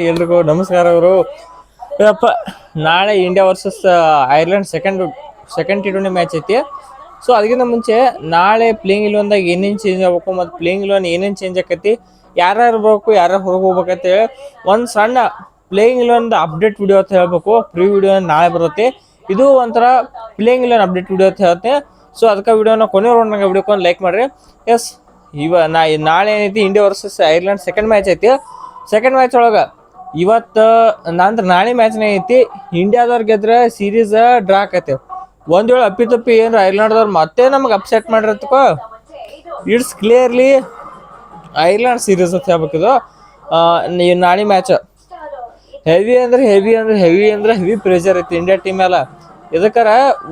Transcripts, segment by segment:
ಎಲ್ರಿಗೂ ನಮಸ್ಕಾರ ಅವರು. ಯಪ್ಪ, ನಾಳೆ India versus Ireland second T20 match ಐತಿ. ಸೊ ಅದಕ್ಕಿಂತ ಮುಂಚೆ ನಾಳೆ ಪ್ಲೇಯಿಂಗ್ ಇಲೆವೆನ್ದಾಗ ಏನೇನು ಚೇಂಜ್ ಆಗ್ಬೇಕು ಮತ್ತು ಪ್ಲೇಯಿಂಗ್ ಇಲೆವೆನ್ ಏನೇನು ಚೇಂಜ್ ಆಕೈತಿ, ಯಾರ್ಯಾರು ಇರ್ಬೇಕು, ಯಾರ್ಯಾರು ಹೊರಗೆ ಹೋಗ್ಬೇಕಂತೇಳಿ ಒಂದು ಸಣ್ಣ ಪ್ಲೇಯಿಂಗ್ ಇಲೆವೆನ್ ಅಪ್ಡೇಟ್ ವಿಡಿಯೋ ಅಂತ ಹೇಳ್ಬೇಕು. ಪ್ರೀ ವಿಡಿಯೋ ನಾಳೆ ಬರುತ್ತೆ. ಇದು ಒಂಥರ ಪ್ಲೇಯಿಂಗ್ ಇಲೆವೆನ್ ಅಪ್ಡೇಟ್ ವಿಡಿಯೋ ಅಂತ ಹೇಳ್ತೆ. ಸೊ ಅದಕ್ಕೆ ವಿಡಿಯೋನ ಕೊನೆವರೆಗೂ ನಂಗೆ ವಿಡಿಯೋಕೊಂಡು ಲೈಕ್ ಮಾಡಿರಿ. ಎಸ್, ನಾಳೆ ಏನೈತಿ India versus Ireland second match ಐತಿ. ಸೆಕೆಂಡ್ ಮ್ಯಾಚ್ ಒಳಗೆ ಇವತ್ತು ನಂತರ ನಾಳೆ ಮ್ಯಾಚ್ನ ಐತಿ. ಇಂಡಿಯಾದವ್ರು ಗೆದ್ರೆ ಸೀರೀಸ್ ಡ್ರಾ ಆಕೈತಿ. ಒಂದ್ ವೇಳೆ ಅಪ್ಪಿತಪ್ಪಿ ಏನ್ರ ಐರ್ಲೆಂಡ್ದವ್ರು ಮತ್ತೆ ನಮ್ಗೆ ಅಪ್ಸೆಟ್ ಮಾಡಿರತ್ಕೋ, ಇಟ್ಸ್ ಕ್ಲಿಯರ್ಲಿ ಐರ್ಲೆಂಡ್ ಸೀರೀಸ್ ಅಂತ ಹೇಳ್ಬೇಕಿದು. ನಾಳೆ ಮ್ಯಾಚ್ ಹೆವಿ ಪ್ರೆಷರ್ ಐತಿ ಇಂಡಿಯಾ ಟೀಮ್ ಎಲ್ಲ. ಇದಕ್ಕಾರ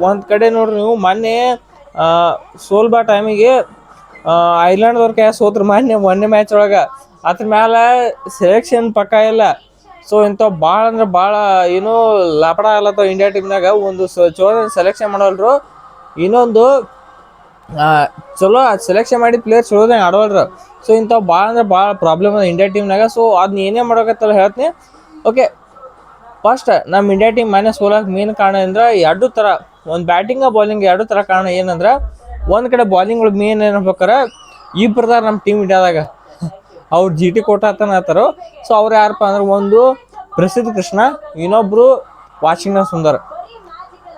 ಒಂದು ಕಡೆ ನೋಡ್ರಿ ನೀವು, ಮೊನ್ನೆ ಸೋಲ್ಬಾ ಟೈಮಿಗೆ ಐರ್ಲೆಂಡ್ದವ್ರ ಕೈ ಸೋತ್ರ ಮೊನ್ನೆ ಮ್ಯಾಚ್ ಒಳಗೆ. ಅದ್ರ ಮ್ಯಾಲೆ ಸೆಲೆಕ್ಷನ್ ಪಕ್ಕ ಇಲ್ಲ. ಸೊ ಇಂಥವು ಭಾಳ ಅಂದ್ರೆ ಭಾಳ ಏನೋ ಲಪಡ ಆಗ್ಲತ್ತವ ಇಂಡಿಯಾ ಟೀಮ್ನಾಗ. ಒಂದು ಚಲೋ ಸೆಲೆಕ್ಷನ್ ಮಾಡೋಲ್ರು, ಇನ್ನೊಂದು ಚಲೋ ಸೆಲೆಕ್ಷನ್ ಮಾಡಿ ಪ್ಲೇಯರ್ ಚಲೋದಂಗೆ ಆಡೋಲ್ರು. ಸೊ ಇಂಥವು ಭಾಳ ಅಂದ್ರೆ ಭಾಳ ಪ್ರಾಬ್ಲಮ್ ಅದ ಇಂಡಿಯಾ ಟೀಮ್ನಾಗ. ಸೊ ಅದನ್ನ ಏನೇ ಮಾಡೋಕತ್ತಲ್ಲ ಹೇಳ್ತೀನಿ. ಓಕೆ, ಫಸ್ಟ್ ನಮ್ಮ ಇಂಡಿಯಾ ಟೀಮ್ ಮನೆ ಸೋಲಕ್ಕೆ ಮೇನ್ ಕಾರಣ ಅಂದ್ರೆ ಎರಡು ಥರ, ಒಂದು ಬ್ಯಾಟಿಂಗ್ ಬೌಲಿಂಗ್ ಎರಡು ಥರ ಕಾರಣ. ಏನಂದ್ರೆ ಒಂದು ಕಡೆ ಬೌಲಿಂಗ್ ಒಳಗೆ ಮೇನ್ ಏನ್ಬೇಕಾರೆ ಇಬ್ಬರದಾರ ನಮ್ಮ ಟೀಮ್ ಇಂಡಿಯಾದಾಗ, ಅವ್ರು GT ಕೊಟ್ಟಾತನತ್ತಾರೋ. ಸೊ ಅವ್ರು ಯಾರಪ್ಪ ಅಂದ್ರೆ, ಒಂದು ಪ್ರಸಿದ್ಧ ಕೃಷ್ಣ, ಇನ್ನೊಬ್ರು ವಾಷಿಂಗ್ಟನ್ ಸುಂದರ್.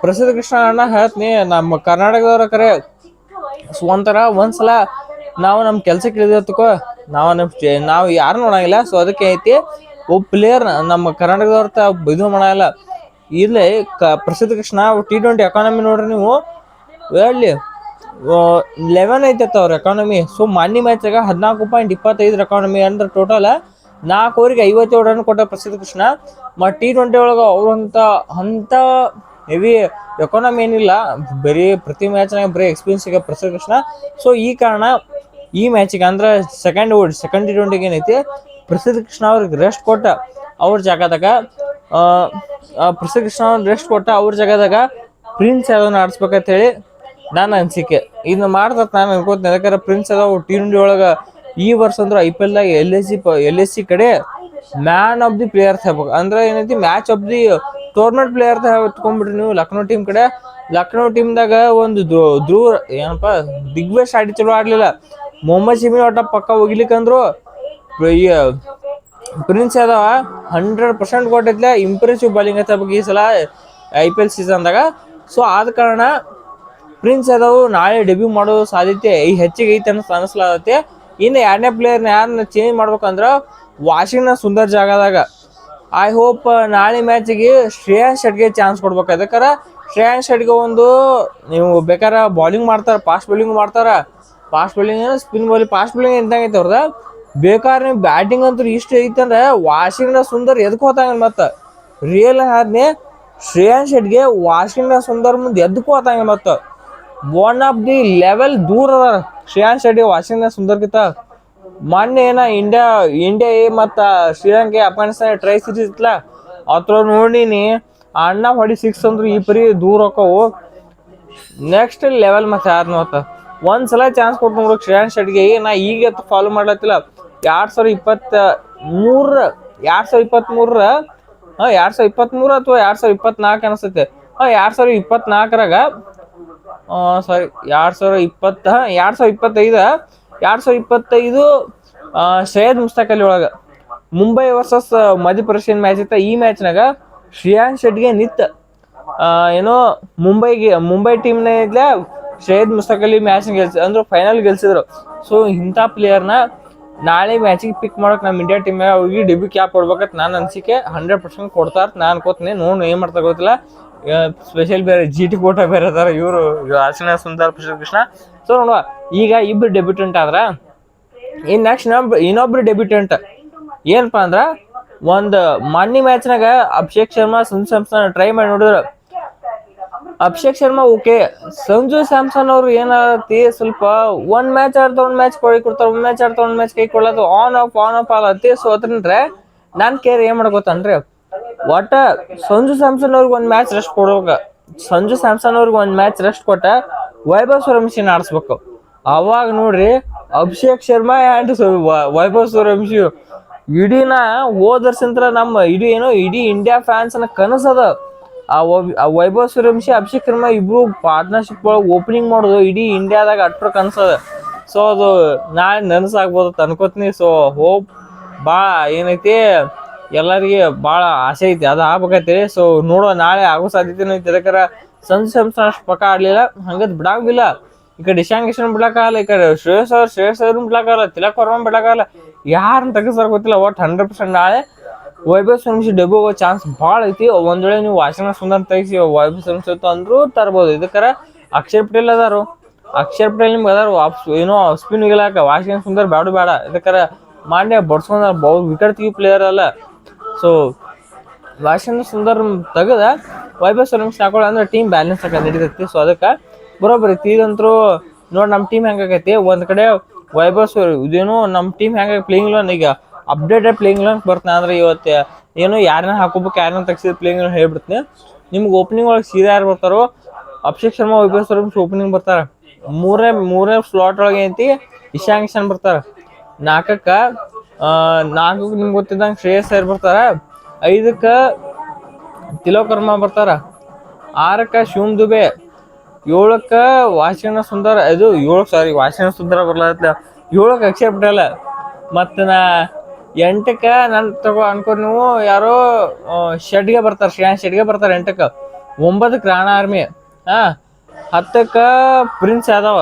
ಪ್ರಸಿದ್ಧ ಕೃಷ್ಣ ಅಣ್ಣ ಹೇಳ್ತೀನಿ, ನಮ್ಮ ಕರ್ನಾಟಕದವ್ರ ಕರೆ ಒಂಥರ ಒಂದ್ಸಲ ನಾವು ನಮ್ಮ ಕೆಲ್ಸಕ್ಕೆ ಇಳಿದತ್ಕೋ, ನಾವು ಯಾರು ನೋಡಂಗಿಲ್ಲ. ಸೊ ಅದಕ್ಕೆ ಐತಿ ಒಬ್ಬ ಪ್ಲೇಯರ್ ನಮ್ಮ ಕರ್ನಾಟಕದವ್ರ ಇದು ಮಾಡಲ್ಲ. ಇಲ್ಲೇ ಪ್ರಸಿದ್ಧ ಕೃಷ್ಣ T20 ಎಕಾನಮಿ ನೋಡ್ರಿ ನೀವು, ಹೇಳಿ 11 ಐತತ್ತ ಅವ್ರ ಎಕಾನಮಿ. ಸೊ ಮಾನ್ಯ ಮ್ಯಾಚಾಗ 14.25 ಎಕಾನಮಿ ಅಂದ್ರೆ ಟೋಟಲ್ 4 ಓವರಿಗೆ 57 ರನ್ ಕೊಟ್ಟ ಪ್ರಸಿದ್ಧ ಕೃಷ್ಣ. T20 ಒಳಗೆ ಅವ್ರಂತ ಹೆವಿ ಎಕಾನಮಿ ಏನಿಲ್ಲ, ಬರೀ ಪ್ರತಿ ಮ್ಯಾಚ್ನಾಗ ಬರೀ ಎಕ್ಸ್ಪೀರಿಯನ್ಸ್ ಸಿಗ ಪ್ರಸಿದ್ಧ ಕೃಷ್ಣ. ಸೊ ಈ ಕಾರಣ ಈ ಮ್ಯಾಚಿಗೆ ಅಂದ್ರೆ ಸೆಕೆಂಡ್ T20 ಏನೈತಿ, ಪ್ರಸಿದ್ಧ ಕೃಷ್ಣ ಅವ್ರಿಗೆ ರೆಸ್ಟ್ ಕೊಟ್ಟ ಅವ್ರ ಜಾಗದಾಗ ಪ್ರಿನ್ಸ್ ಯಾದವ್ನ ಆಡಿಸ್ಬೇಕಂತ ಹೇಳಿ ನನ್ನ ಅನಿಸಿಕೆ. ಇದನ್ನ ಮಾಡ್ತತ್ ನಾನು ಅನ್ಕೋತೀನಿ. ಯಾಕಂದ್ರೆ ಪ್ರಿನ್ಸ್ ಯಾದವ್ T20 ಒಳಗೆ ಈ ವರ್ಷ ಅಂದ್ರೆ IPL ದಾಗ LSC ಕಡೆ ಮ್ಯಾನ್ ಆಫ್ ದಿ ಪ್ಲೇಯರ್ ಹೇಳ್ಬೇಕು. ಅಂದ್ರೆ ಏನೈತಿ, match of the tournament player ಎತ್ಕೊಂಡ್ಬಿಟ್ರಿ ನೀವು. ಲಕ್ನೋ ಟೀಮ್ದಾಗ ಒಂದು ಧ್ರುವ ಏನಪ್ಪ ದಿಗ್ವೇಶ್ ಆಡಿ ಚಲೋ ಆಡ್ಲಿಲ್ಲ. ಮೊಹಮ್ಮದ್ ಶಮಿ ಒಟ್ಟ ಪಕ್ಕ ಹೋಗ್ಲಿಕ್ಕಂದ್ರು ಪ್ರಿನ್ಸ್ ಯಾದವ್ 100% ಕೊಟ್ಟಿದ್ಲ. ಇಂಪ್ರೆಸಿವ್ ಬಾಲಿಂಗ್ ಅಂತ ಈ ಸಲ IPL ಸೀಸನ್ದಾಗ. ಸೊ ಆದ ಕಾರಣ ಪ್ರಿನ್ಸ್ ಯಾದವ್ ನಾಳೆ ಡೆಬ್ಯೂ ಮಾಡೋ ಸಾಧ್ಯತೆ ಹೆಚ್ಚಿಗೆ ಐತೆ ಅನಿಸ್ಲಾಗತ್ತೆ. ಇನ್ನು ಎರಡನೇ ಪ್ಲೇಯರ್ನ ಯಾರನ್ನ ಚೇಂಜ್ ಮಾಡ್ಬೇಕಂದ್ರೆ ವಾಷಿಂಗ್ಟನ್ ಸುಂದರ್ ಜಾಗದಾಗ ಐ ಹೋಪ್ ನಾಳೆ ಮ್ಯಾಚಿಗೆ ಶ್ರೇಯಾನ್ಸ್ ಶೆಟ್ಟಿಗೆ ಚಾನ್ಸ್ ಕೊಡ್ಬೇಕು. ಅದಕ್ಕಾರ ಶ್ರೇಯಾನ್ಸ್ ಶೆಟ್ಟಿಗೆ ಒಂದು ನೀವು ಬೇಕಾದ್ರೆ ಬೌಲಿಂಗ್ ಮಾಡ್ತಾರೆ, fast bowling spin bowling, fast bowling ಎಂತಂಗೈತೆ ಅವ್ರದ. ಬೇಕಾದ್ರೆ ನೀವು ಬ್ಯಾಟಿಂಗ್ ಅಂತೂ ಇಷ್ಟ ಐತಂದ್ರೆ ವಾಷಿಂಗ್ಟನ್ ಸುಂದರ್ ಎದಕ್ಕೆ ಹೋತಂಗಿಲ್ಲ. ಮತ್ತು ರಿಯಲ್ ಆದ್ನೇ ಶ್ರೇಯಾನ್ಸ್ ಶೆಟ್ಟಿಗೆ ವಾಷಿಂಗ್ಟನ್ ಸುಂದರ್ ಮುಂದೆ ಎದಕ್ಕೂ ಹೋತಂಗಿಲ್ಲ. ಮತ್ತು ಒನ್ ಆಫ್ ದಿ ಲೆವೆಲ್ ದೂರ ಅದ ಶ್ರೇಯಾನ್ಸ್ ಶೆಟ್ಟಿ ವಾಷಿಂಗ್ಟನ್ ಸುಂದರ್ಗಿಂತ. ಮೊನ್ನೆ ಏನ ಇಂಡಿಯಾ ಮತ್ತು ಶ್ರೀಲಂಕೆ ಅಫ್ಘಾನಿಸ್ತಾನ ಟ್ರೈ ಸೀರೀಸ್ ಇತ್ತಲ್ಲ, ಅದ್ರ ನೋಡಿನಿ ಅಣ್ಣ ಹೊಡಿ 6 ಅಂದ್ರು ಈ ಪರಿ ದೂರ ಹೋಕ್ಕವು ನೆಕ್ಸ್ಟ್ ಲೆವೆಲ್. ಮತ್ತು ಯಾರನ್ನ ಹೊತ್ತ ಒಂದ್ಸಲ ಚಾನ್ಸ್ ಕೊಟ್ಟು ನೋಡೋಕೆ ಶ್ರೇಯಾನ್ಸ್ ಶೆಟ್ಟಿಗೆ. ನಾ ಈಗ ಫಾಲೋ ಮಾಡ್ಲತ್ತಿಲ್ಲ. 2023 ಅಥವಾ 2024 ಅನಿಸ್ತೈತೆ. 2024ರಾಗ ಸಾರಿ 2025 ಸೈಯದ್ ಮುಸ್ತಾಕ್ ಅಲಿ ಒಳಗೆ ಮುಂಬೈ ವರ್ಸಸ್ ಮಧ್ಯಪ್ರದೇಶನ್ ಮ್ಯಾಚ್ ಇತ್ತ. ಈ ಮ್ಯಾಚ್ನಾಗ ಶ್ರೇಯಾನ್ಸ್ ಶೆಟ್ಟಿಗೆ ಏನೋ ಮುಂಬೈ ಟೀಮ್ನ ಇದ್ಲ ಸೈಯದ್ ಮುಸ್ತಾಕ್ ಅಲಿ ಮ್ಯಾಚ್ನ ಅಂದ್ರೆ ಫೈನಲ್ ಗೆಲ್ಸಿದ್ರು. ಸೊ ಇಂಥ ಪ್ಲೇಯರ್ನ ನಾಳೆ ಮ್ಯಾಚಿಗೆ ಪಿಕ್ ಮಾಡೋಕೆ ನಮ್ಮ ಇಂಡಿಯಾ ಟೀಮ್ ಅವ್ರಿಗೆ ಡೆಬ್ಯೂ ಕ್ಯಾಪ್ ಕೊಡ್ಬೇಕಂತ ನಾನು ಅನಿಸಿಕೆ. 100% ಕೊಡ್ತಾರೆ ನಾನು ಅನ್ಕೋತೀನಿ. ನೋಡು ಏನು ಮಾಡ್ತಾ ಗೊತ್ತಿಲ್ಲ. ಸ್ಪೆಷಲ್ ಬೇರೆ GT ಕೋಟ ಬೇರೆ ಅದಾರ ಇವರು ವಾಷಿಂಗ್ಟನ್ ಸುಂದರ್, ಪ್ರಸಿದ್ಧ ಕೃಷ್ಣ. ಸೊ ನೋಡುವ, ಈಗ ಇಬ್ಬರು ಡೆಬ್ಯೂಟೆಂಟ್ ಆದ್ರೆ ಇನ್ನು ನೆಕ್ಸ್ಟ್ ಇನ್ನೊಬ್ರು ಡೆಬ್ಯೂಟೆಂಟ್ ಏನಪ್ಪ ಅಂದ್ರೆ, ಒಂದು ಮಾನ್ಯ ಮ್ಯಾಚ್ನಾಗ ಅಭಿಷೇಕ್ ಶರ್ಮಾ, ಸಂಜು ಸ್ಯಾಮ್ಸನ್ ಟ್ರೈ ಮಾಡಿ ನೋಡಿದ್ರು. ಅಭಿಷೇಕ್ ಶರ್ಮಾ ಓಕೆ, ಸಂಜು ಸ್ಯಾಮ್ಸನ್ ಅವರು ಏನಾಗತ್ತೆ ಸ್ವಲ್ಪ ಒಂದ್ ಮ್ಯಾಚ್ ಆಡ್ತಾ ಒಂದ್ ಮ್ಯಾಚ್ ಕೈ ಕೊಡೋದು ಆನ್ ಆಫ್ ಆಗತ್ತೆ. ಸೊ ಅದ್ರಂದ್ರೆ ನಾನ್ ಕೇರ್ ಏನ್ ಮಾಡ್ಕೋತನ್ರಿ, ಒಟ್ಟ ಸಂಜು ಸ್ಯಾಮ್ಸನ್ ಅವ್ರಿಗೆ ಒಂದ್ ಮ್ಯಾಚ್ ರೆಸ್ಟ್ ಕೊಡ್ಬೇಕು. ಕೊಟ್ಟ ವೈಭವ್ ಸೂರ್ಯವಂಶಿ ಆಡಿಸ್ಬೇಕು. ಅವಾಗ ನೋಡ್ರಿ ಅಭಿಷೇಕ್ ಶರ್ಮಾ ಆ್ಯಂಡ್ ವೈಭವ್ ಸೂರ್ಯವಂಶಿ ಇಡೀನ ಹೋದರ್ಸಂತ್ರ ನಮ್ಮ ಇಡೀ ಇಂಡಿಯಾ ಫ್ಯಾನ್ಸ್ ಕನಸದ ಆ ವೈಭವ್ ಸೂರ್ಯವಂಶಿ ಅಭಿಷೇಕ್ ಶರ್ಮಾ ಇಬ್ರು ಪಾರ್ಟ್ನರ್ಶಿಪ್ ಒಳಗೆ ಓಪನಿಂಗ್ ಮಾಡೋದು ಇಡೀ ಇಂಡಿಯಾದಾಗ ಅಟ್ರ ಕನಸದ. ಸೊ ಅದು ನಾಳೆ ನನಸಾಗ್ಬೋದು ಅನ್ಕೋತೀನಿ. ಸೊ ಹೋಪ್ ಭಾಳ ಏನೈತಿ ಎಲ್ಲರಿಗೆ ಭಾಳ ಆಸೆ ಐತಿ ಅದು ಆಗ್ಬೇಕೈತಿ. ಸೊ ನೋಡುವ ನಾಳೆ ಆಗೋ ಸಾಧ್ಯತೆನೂ ಐತಿ. ಅದಕ್ಕಾರ ಸಂಜು ಸ್ಯಾಮ್ಸನ್ ಅಷ್ಟು ಪಕ್ಕ ಆಡ್ಲಿಲ್ಲ, ಹಂಗದ್ ಬಿಡಾಗಿಲ್ಲ. ಈ ಕಡೆ ಇಶಾನ್ ಕಿಶನ್ ಬಿಡಕ್ಕಾಗಲ್ಲ, ಈ ಕಡೆ ಶ್ರೇಯಸ್ ಅವ್ರನ್ನ ಬಿಡಕ್ಕಾಗಲ್ಲ, ತಿಲಕ್ ವರ್ಮ ಬಿಡಕ್ಕಾಗಲ್ಲ, ಯಾರನ್ನ ತೆಗಿಸ್ತಾರ ಗೊತ್ತಿಲ್ಲ. ಒಟ್ಟು 100% ನಾಳೆ ವೈಭವ್ ಸೂರ್ಯವಂಶಿ ಡೆಬ್ಯೂ ಹೋಗೋ ಚಾನ್ಸ್ ಭಾಳ ಐತಿ. ಒಂದ್ ವೇಳೆ ನೀವು ವಾಷಿಂಗ್ಟನ್ ಸುಂದರ್ ತೆಗಿಸಿ ವೈಭವ್ ಸೂರ್ಯವಂಶಿ ಅಂದ್ರೂ ತರ್ಬೋದು. ಇದಕ್ಕಾರ ಅಕ್ಷರ್ ಪಟೇಲ್ ಅದಾರು, ಅಕ್ಷರ್ ಪಟೇಲ್ ನಿಮ್ಗೆ ಅದಾರು ಏನೋ ಸ್ಪಿನ್ ಇಗಲಾಕ. ವಾಷಿಂಗ್ಟನ್ ಸುಂದರ್ ಬೇಡ. ಇದಕ್ಕಾರ ಮಾನ್ಯ ಬಡ್ಸ್ಕೊಂಡ ವಿಕೆಟ್ ತೆಗಿ ಪ್ಲೇಯರ್ ಅಲ್ಲ. ಸೊ ವಾಷಿಂಗ್ಟನ್ ಸುಂದರ್ ತೆಗದ ವೈಭವ್ ಸೂರ್ಯವಂಶಿ ಹಾಕೊಳ್ಳ ಅಂದ್ರೆ ಟೀಮ್ ಬ್ಯಾಲೆನ್ಸ್ ಆಗ ನಡೀತೈತಿ. ಸೊ ಅದಕ್ಕೆ ಬರೋಬ್ಬರಿ ಐತಿ. ಇದಂತರೂ ನೋಡಿ ನಮ್ಮ ಟೀಮ್ ಹೆಂಗಾಗೈತಿ. ಒಂದ್ ಕಡೆ ವೈಭವ್ ಇದೇನು ನಮ್ಮ ಟೀಮ್ ಹೆಂಗ ಪ್ಲೇಯಿಂಗ್ ಲೋನ್ ಈಗ ಅಪ್ಡೇಟೆಡ್ ಪ್ಲೇಯಿಂಗ್ ಲೋನ್ ಬರ್ತಾನೆ. ಅಂದ್ರೆ ಇವತ್ತು ಏನು ಯಾರನ್ನ ಹಾಕೋಬೇಕು ಯಾರನ್ನ ತೆಗ್ಸಿದ ಪ್ಲೇಯಿಂಗ್ ಲೋನ್ ಹೇಳ್ಬಿಡ್ತೀನಿ. ನಿಮ್ಗೆ ಓಪನಿಂಗ್ ಒಳಗೆ ಸೀದಾ ಯಾರು ಬರ್ತಾರೋ ಅಭಿಷೇಕ್ ಶರ್ಮಾ ವೈಭವ್ ಸೂರ್ಯವಂಶಿ ಓಪನಿಂಗ್ ಬರ್ತಾರೆ. ಮೂರೇ ಸ್ಲಾಟ್ ಒಳಗೆ ಐತಿ ಇಶಾನ್ ಕಿಶನ್ ಬರ್ತಾರೆ. ನಾಲ್ಕಕ್ಕೆ ನಿಮ್ಗೆ ಗೊತ್ತಿದ್ದಂಗೆ ಶ್ರೇಯಸ್ ಅಯ್ಯರ್ ಬರ್ತಾರ. 5ಕ್ಕೆ ತಿಲಕ್ ವರ್ಮಾ ಬರ್ತಾರ. 6ಕ್ಕೆ ಶಿವಮ್ ದುಬೆ. 7ಕ್ಕೆ ವಾಷಿಂಗ್ಟನ್ ಸುಂದರ್ ವಾಷಿಂಗ್ಟನ್ ಸುಂದರ ಬರ್ಲಾತ್ತ. 7ಕ್ಕೆ ಅಕ್ಷರ್ ಪಟೇಲ್. ಮತ್ತು 8ಕ್ಕೆ ನಾನು ಅನ್ಕೋ ನೀವು ಯಾರೋ ಶೆಡ್ಗೆ ಬರ್ತಾರೆ, ಶ್ರೇಯಾನ್ ಶೆಡ್ಗೆ ಬರ್ತಾರೆ 8ಕ್ಕೆ. 9ಕ್ಕೆ ರಾಣಾ ಆರ್ಮಿ. 10ಕ್ಕೆ ಪ್ರಿನ್ಸ್ ಯಾದವ್.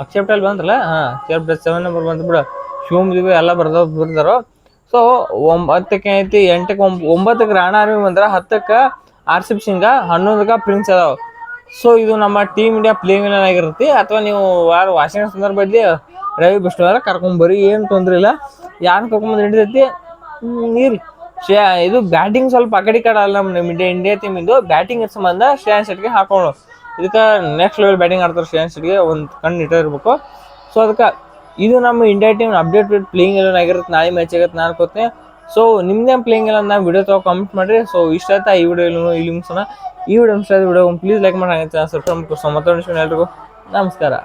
ಅಕ್ಷರ್ ಪಟೇಲ್ ಬಂದ್ರಲ್ಲ, ಅಕ್ಷರ್ ಪಟೇಲ್ 7 ನಂಬರ್ ಬಂತು ಬಿಡು. ಶಿವಮ್ ದುಬೆ ಎಲ್ಲ ಬರ್ತಾರೋ. ಸೊ 10ಕ್ಕೆ ಐತಿ, 8ಕ್ಕೆ 9ಕ್ಕೆ ರಾಣಾ ಆರ್ಮಿ ಬಂದ್ರೆ, 10ಕ್ಕೆ RCB Singh, 11ಕ್ಕೆ prince Yadav. So ಇದು ನಮ್ಮ ಟೀಮ್ ಇಂಡಿಯಾ ಪ್ಲೇಯಿಂಗ್ ಎಲೆವೆನ್ ಆಗಿರುತ್ತೆ. ಅಥವಾ ನೀವು ಯಾರು ವಾಷಿಂಗ್ಟನ್ ಸುಂದರ್ ಬದಲಿ ರವಿ ಬಿಷ್ಣೋರ ಕರ್ಕೊಂಬರಿ, ಏನು ತೊಂದರೆ ಇಲ್ಲ. ಯಾರನ್ನ ಕರ್ಕೊಂಬಂದು ಹಿಡಿದೈತಿ ನೀರಿ. ಇದು ಬ್ಯಾಟಿಂಗ್ ಸ್ವಲ್ಪ ಆ ಕಡೆ ಅಲ್ಲ. ನಮ್ಮ ಇಂಡಿಯಾ ಟೀಮ್ ಇಂದು ಬ್ಯಾಟಿಂಗ್ ಸಂಬಂಧ ಶ್ರೇಯಾನ್ ಶೆಟ್ಟಿಗೆ ಹಾಕೊಂಡು ಇದಕ್ಕೆ ನೆಕ್ಸ್ಟ್ ಲೆವೆಲ್ ಬ್ಯಾಟಿಂಗ್ ಆಡ್ತಾರೆ. ಶ್ರೇಯಾನ್ ಶೆಟ್ಟಿಗೆ ಒಂದು ಕಣ್ಣು ಇಟ್ಟಿರ್ಬೇಕು. ಸೊ ಅದಕ್ಕೆ ಇದು ನಮ್ಮ India team updated playing eleven ಆಗಿರುತ್ತೆ. ನಾಳೆ ಮ್ಯಾಚ್ ಆಗುತ್ತೆ ನಾನು ಅನ್ಕೋತೀನಿ. ಸೊ ನಿಮ್ದೇ ಪ್ಲೇಯಿಂಗ್ ಎಲ್ಲ ನಾವು ವಿಡಿಯೋ ತಗೋ ಕಮೆಂಟ್ ಮಾಡಿರಿ. ಸೊ ಇಷ್ಟ ಆಯ್ತಾ ಈ ವಿಡಿಯೋ ಇಲ್ಲಿ ಮುಗಿಸೋಣ. ಈ ವಿಡಿಯೋ ಪ್ಲೀಸ್ ಲೈಕ್ ಮಾಡಿ, ಸಬ್ಸ್ಕ್ರೈಬ್ ಮಾಡ್ಕೊ. ಸೊ ಮತ್ತೊಂದು ಎಲ್ರಿಗೂ ನಮಸ್ಕಾರ.